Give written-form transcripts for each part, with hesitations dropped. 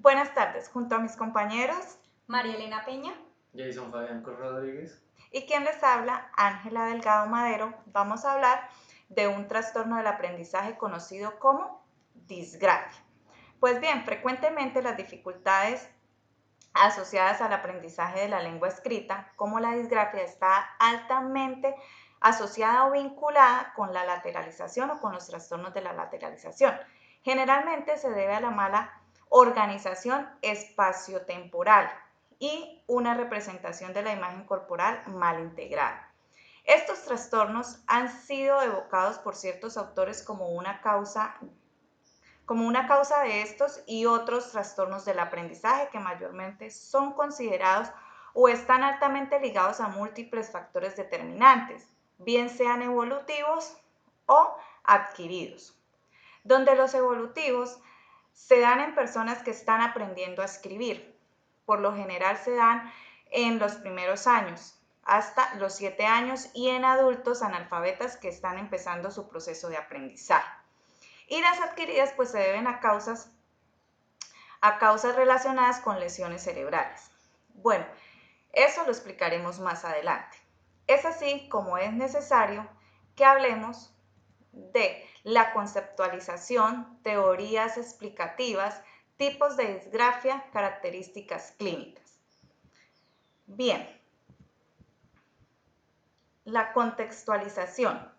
Buenas tardes, junto a mis compañeros María Elena Peña. Jason Fabián Cruz Rodríguez. y quien les habla, Ángela Delgado Madero, vamos a hablar de un trastorno del aprendizaje conocido como disgrafia. Pues bien, frecuentemente las dificultades asociadas al aprendizaje de la lengua escrita, como la disgrafia, está altamente asociada o vinculada con la lateralización o con los trastornos de la lateralización. Generalmente se debe a la mala organización espaciotemporal y una representación de la imagen corporal mal integrada. Estos trastornos han sido evocados por ciertos autores como una causa de estos y otros trastornos del aprendizaje que mayormente son considerados o están altamente ligados a múltiples factores determinantes, bien sean evolutivos o adquiridos. Donde los evolutivos se dan en personas que están aprendiendo a escribir. Por lo general se dan en los primeros años, hasta los 7 años, y en adultos analfabetas que están empezando su proceso de aprendizaje. Y las adquiridas pues se deben a causas relacionadas con lesiones cerebrales. Bueno, eso lo explicaremos más adelante. Es así como es necesario que hablemos de la conceptualización, teorías explicativas, tipos de disgrafia, características clínicas. Bien, la contextualización.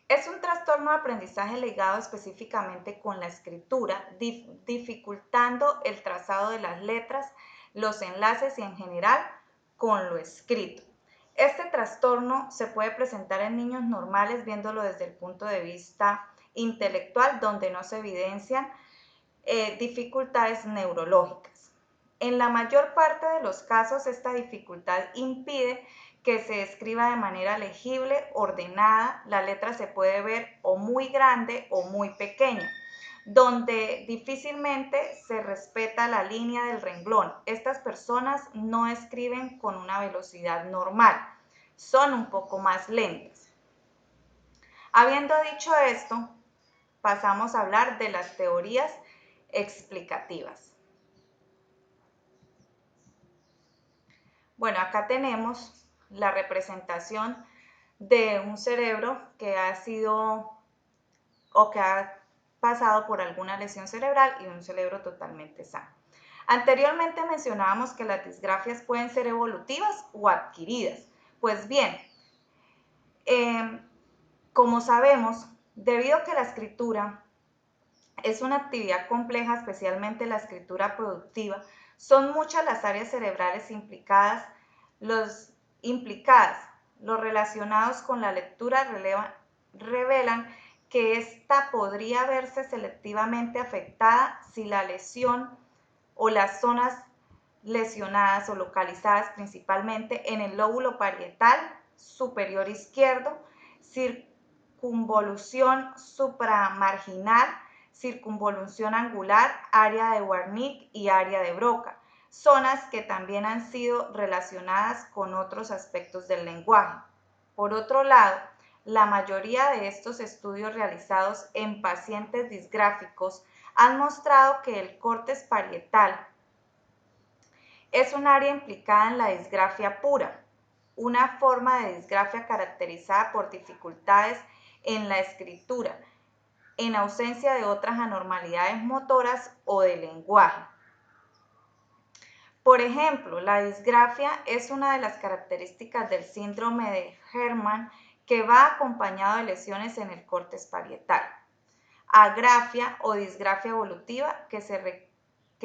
Es un trastorno de aprendizaje ligado específicamente con la escritura, dificultando el trazado de las letras, los enlaces y en general con lo escrito. Este trastorno se puede presentar en niños normales viéndolo desde el punto de vista intelectual, donde no se evidencian dificultades neurológicas. En la mayor parte de los casos, esta dificultad impide que se escriba de manera legible, ordenada. La letra se puede ver o muy grande o muy pequeña, donde difícilmente se respeta la línea del renglón. Estas personas no escriben con una velocidad normal, son un poco más lentas. Habiendo dicho esto, pasamos a hablar de las teorías explicativas. Bueno, acá tenemos la representación de un cerebro que ha sido o que ha pasado por alguna lesión cerebral y un cerebro totalmente sano. Anteriormente mencionábamos que las disgrafias pueden ser evolutivas o adquiridas. Pues bien, como sabemos, debido a que la escritura es una actividad compleja, especialmente la escritura productiva, son muchas las áreas cerebrales implicadas. Los relacionados con la lectura revelan que ésta podría verse selectivamente afectada si la lesión o las zonas lesionadas o localizadas principalmente en el lóbulo parietal superior izquierdo, circunvolución supramarginal, circunvolución angular, área de Wernicke y área de Broca, zonas que también han sido relacionadas con otros aspectos del lenguaje. Por otro lado, la mayoría de estos estudios realizados en pacientes disgráficos han mostrado que el córtex parietal es un área implicada en la disgrafia pura, una forma de disgrafia caracterizada por dificultades en la escritura, en ausencia de otras anormalidades motoras o de lenguaje. Por ejemplo, la disgrafia es una de las características del síndrome de Hermann que va acompañado de lesiones en el córtex parietal. Agrafia o disgrafia evolutiva que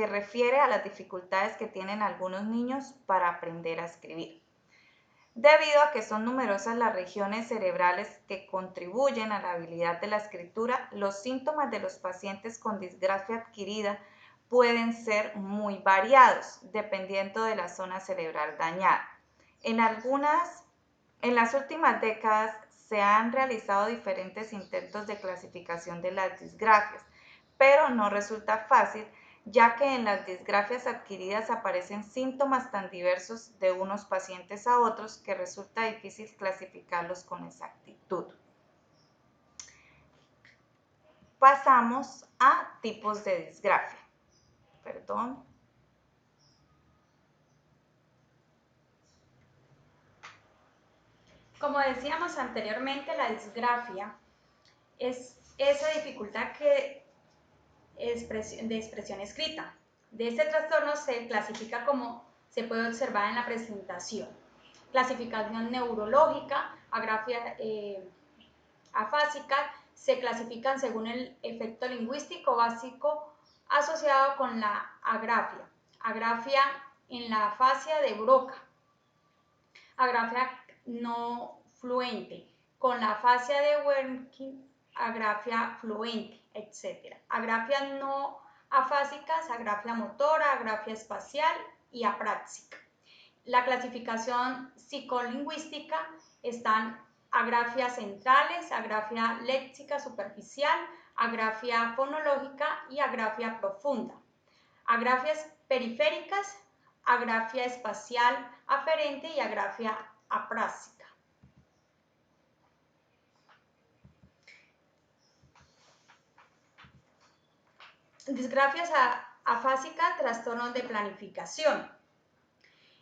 refiere a las dificultades que tienen algunos niños para aprender a escribir. Debido a que son numerosas las regiones cerebrales que contribuyen a la habilidad de la escritura, los síntomas de los pacientes con disgrafia adquirida pueden ser muy variados, dependiendo de la zona cerebral dañada. En las últimas décadas se han realizado diferentes intentos de clasificación de las disgrafias, pero no resulta fácil, ya que en las disgrafias adquiridas aparecen síntomas tan diversos de unos pacientes a otros que resulta difícil clasificarlos con exactitud. pasamos a tipos de disgrafia. Perdón. Como decíamos anteriormente, la disgrafia es esa dificultad de expresión escrita. De este trastorno se clasifica como se puede observar en la presentación. Clasificación neurológica, agrafia afásica, se clasifican según el efecto lingüístico básico asociado con la agrafia. Agrafia en la afasia de Broca. Agrafia no fluente, con la afasia de Wernicke, agrafia fluente, etc. Agrafias no afásicas, agrafia motora, agrafia espacial y apráxica. La clasificación psicolingüística están agrafias centrales, agrafia léxica superficial, agrafia fonológica y agrafia profunda. Agrafias periféricas, agrafia espacial aferente y agrafia aprásica. Disgrafias afásicas, trastornos de planificación.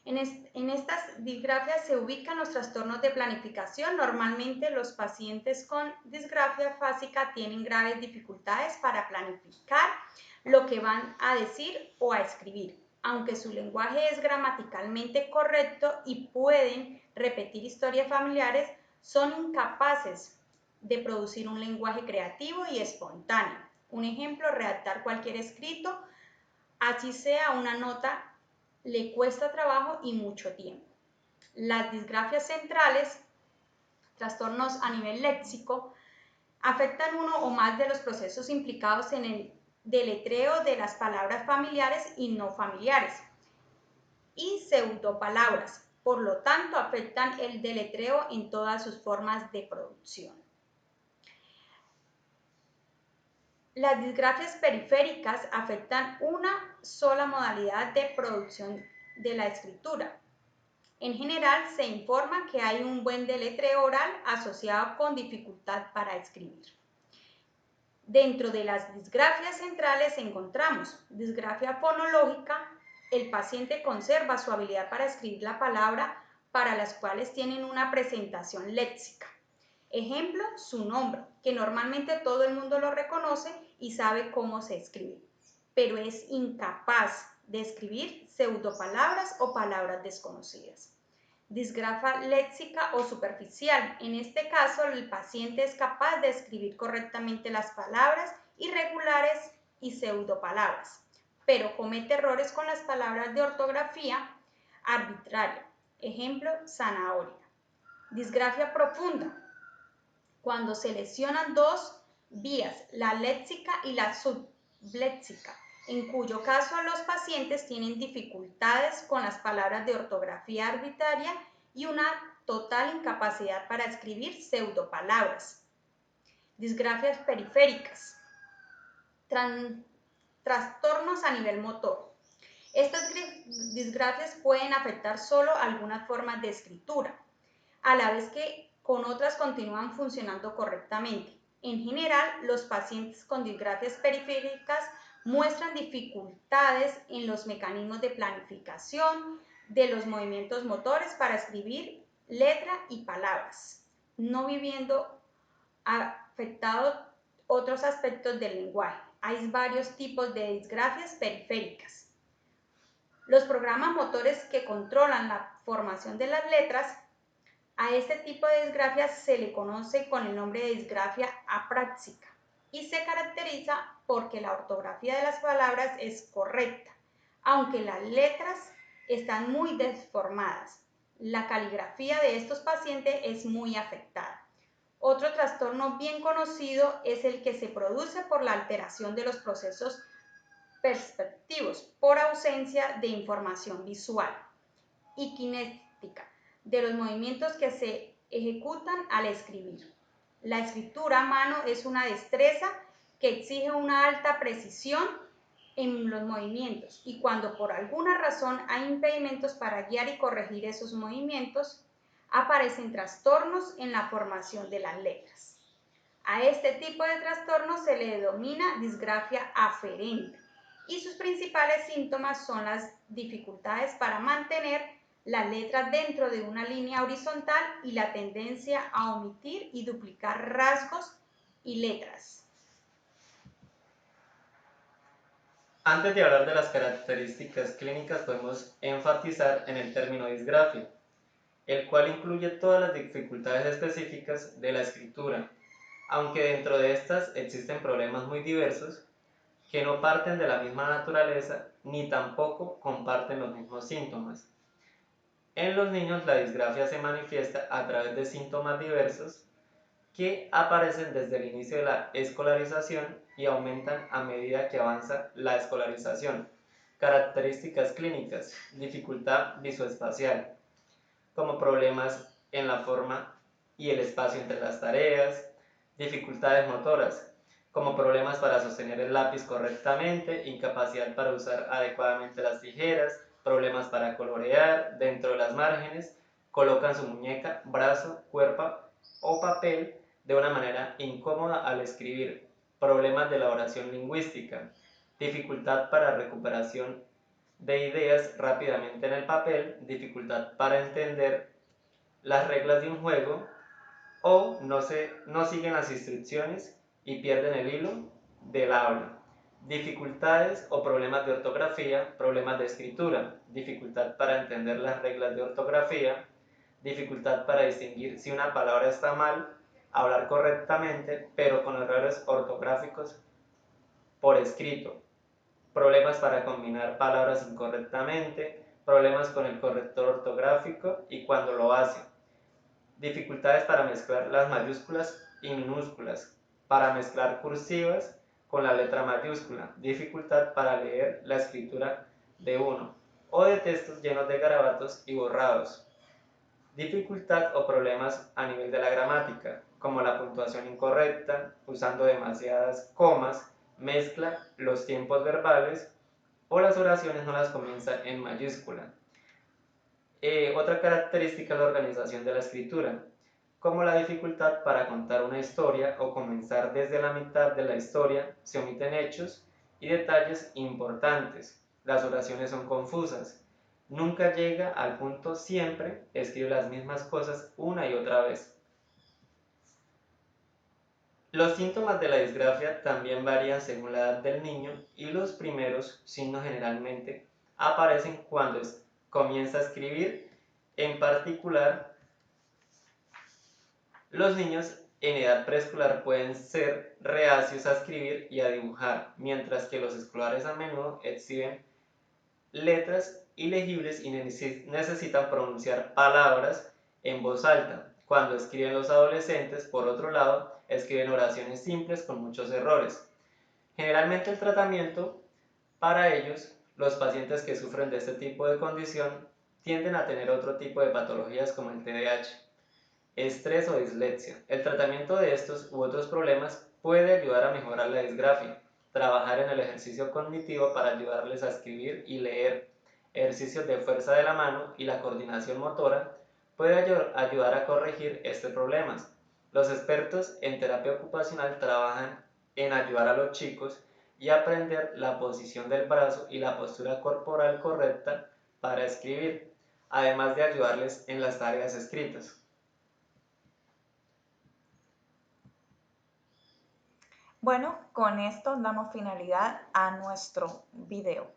En estas disgrafias se ubican los trastornos de planificación. Normalmente los pacientes con disgrafia afásica tienen graves dificultades para planificar lo que van a decir o a escribir. Aunque su lenguaje es gramaticalmente correcto y pueden repetir historias familiares, son incapaces de producir un lenguaje creativo y espontáneo. Un ejemplo, redactar cualquier escrito, así sea una nota, le cuesta trabajo y mucho tiempo. Las disgrafias centrales, trastornos a nivel léxico, afectan uno o más de los procesos implicados en el deletreo de las palabras familiares y no familiares y pseudopalabras. Por lo tanto, afectan el deletreo en todas sus formas de producción. Las disgrafias periféricas afectan una sola modalidad de producción de la escritura. En general, se informa que hay un buen deletreo oral asociado con dificultad para escribir. Dentro de las disgrafias centrales encontramos disgrafia fonológica. El paciente conserva su habilidad para escribir la palabra para las cuales tienen una presentación léxica. Ejemplo, su nombre, que normalmente todo el mundo lo reconoce y sabe cómo se escribe, pero es incapaz de escribir pseudopalabras o palabras desconocidas. Disgrafia léxica o superficial. En este caso, el paciente es capaz de escribir correctamente las palabras irregulares y pseudopalabras, pero comete errores con las palabras de ortografía arbitraria. Ejemplo, zanahoria. Disgrafia profunda. Cuando se lesionan dos vías, la léxica y la subléxica, en cuyo caso los pacientes tienen dificultades con las palabras de ortografía arbitraria y una total incapacidad para escribir pseudopalabras. Disgrafias periféricas. Trastornos a nivel motor. Estas disgrafias pueden afectar solo algunas formas de escritura, a la vez que con otras continúan funcionando correctamente. En general, los pacientes con disgrafias periféricas muestran dificultades en los mecanismos de planificación de los movimientos motores para escribir letra y palabras, no viviendo afectados otros aspectos del lenguaje. Hay varios tipos de disgrafias periféricas. Los programas motores que controlan la formación de las letras, a este tipo de disgrafia se le conoce con el nombre de disgrafia apráxica y se caracteriza porque la ortografía de las palabras es correcta, aunque las letras están muy deformadas. La caligrafía de estos pacientes es muy afectada. Otro trastorno bien conocido es el que se produce por la alteración de los procesos perceptivos por ausencia de información visual y kinética de los movimientos que se ejecutan al escribir. La escritura a mano es una destreza que exige una alta precisión en los movimientos y cuando por alguna razón hay impedimentos para guiar y corregir esos movimientos, aparecen trastornos en la formación de las letras. A este tipo de trastorno se le denomina disgrafia aferente y sus principales síntomas son las dificultades para mantener las letras dentro de una línea horizontal y la tendencia a omitir y duplicar rasgos y letras. Antes de hablar de las características clínicas, podemos enfatizar en el término disgrafia, el cual incluye todas las dificultades específicas de la escritura, aunque dentro de estas existen problemas muy diversos que no parten de la misma naturaleza ni tampoco comparten los mismos síntomas. En los niños la disgrafia se manifiesta a través de síntomas diversos que aparecen desde el inicio de la escolarización y aumentan a medida que avanza la escolarización. Características clínicas: dificultad visoespacial, como problemas en la forma y el espacio entre las tareas; dificultades motoras, como problemas para sostener el lápiz correctamente, incapacidad para usar adecuadamente las tijeras, problemas para colorear dentro de las márgenes, colocan su muñeca, brazo, cuerpo o papel de una manera incómoda al escribir; problemas de elaboración lingüística, dificultad para recuperación de ideas rápidamente en el papel, dificultad para entender las reglas de un juego o no siguen las instrucciones y pierden el hilo del habla; dificultades o problemas de ortografía, problemas de escritura, dificultad para entender las reglas de ortografía, dificultad para distinguir si una palabra está mal, hablar correctamente pero con errores ortográficos por escrito, problemas para combinar palabras incorrectamente, problemas con el corrector ortográfico y cuando lo hace, dificultades para mezclar las mayúsculas y minúsculas, para mezclar cursivas con la letra mayúscula, dificultad para leer la escritura de uno o de textos llenos de garabatos y borrados; dificultad o problemas a nivel de la gramática, como la puntuación incorrecta, usando demasiadas comas, mezcla los tiempos verbales o las oraciones no las comienza en mayúscula. Otra característica es la organización de la escritura, como la dificultad para contar una historia o comenzar desde la mitad de la historia, se omiten hechos y detalles importantes, las oraciones son confusas, nunca llega al punto, siempre escribe las mismas cosas una y otra vez. Los síntomas de la disgrafia también varían según la edad del niño y los primeros signos generalmente aparecen cuando comienza a escribir. En particular, los niños en edad preescolar pueden ser reacios a escribir y a dibujar, mientras que los escolares a menudo exhiben letras ilegibles y necesitan pronunciar palabras en voz alta. Cuando escriben los adolescentes, por otro lado, escriben oraciones simples con muchos errores. Generalmente el tratamiento para ellos, los pacientes que sufren de este tipo de condición tienden a tener otro tipo de patologías como el TDAH, estrés o dislexia. El tratamiento de estos u otros problemas puede ayudar a mejorar la disgrafia, trabajar en el ejercicio cognitivo para ayudarles a escribir y leer, ejercicios de fuerza de la mano y la coordinación motora puede ayudar a corregir estos problemas. Los expertos en terapia ocupacional trabajan en ayudar a los chicos y aprender la posición del brazo y la postura corporal correcta para escribir, además de ayudarles en las tareas escritas. Bueno, con esto damos finalidad a nuestro video.